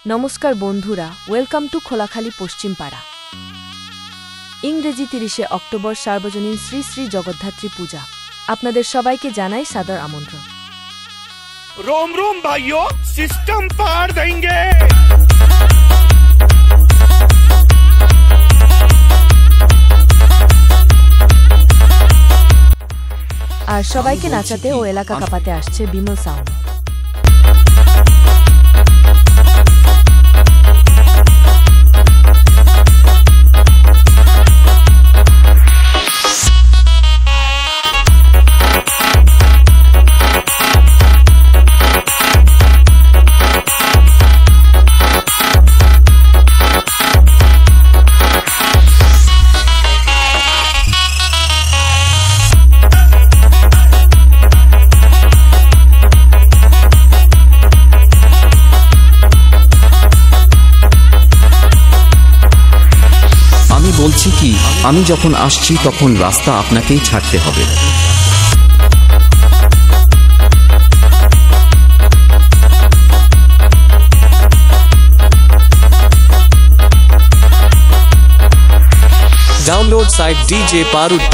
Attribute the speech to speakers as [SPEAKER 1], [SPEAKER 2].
[SPEAKER 1] নমস্কার বন্ধুরা, welcome to খোলাখালী পশ্চিম পাড়া। ইংরেজি 30শে অক্টোবর সার্বজনীন শ্রী শ্রী জগদ্ধাত্রী পূজা। আপনাদের সবাইকে জানাই সাদর আমন্ত্রণ।
[SPEAKER 2] रोम रोम भाइयों, सिस्टम पार देंगे।
[SPEAKER 1] আর সবাইকে নাচাতে ও এলাকা কাঁপাতে আসছে বিমল সাউন্ড।
[SPEAKER 3] বলছি কি, আমি যখন আসছি তখন রাস্তা আপনাকেই ছাড়তে হবে।
[SPEAKER 4] Download site DJ Parud.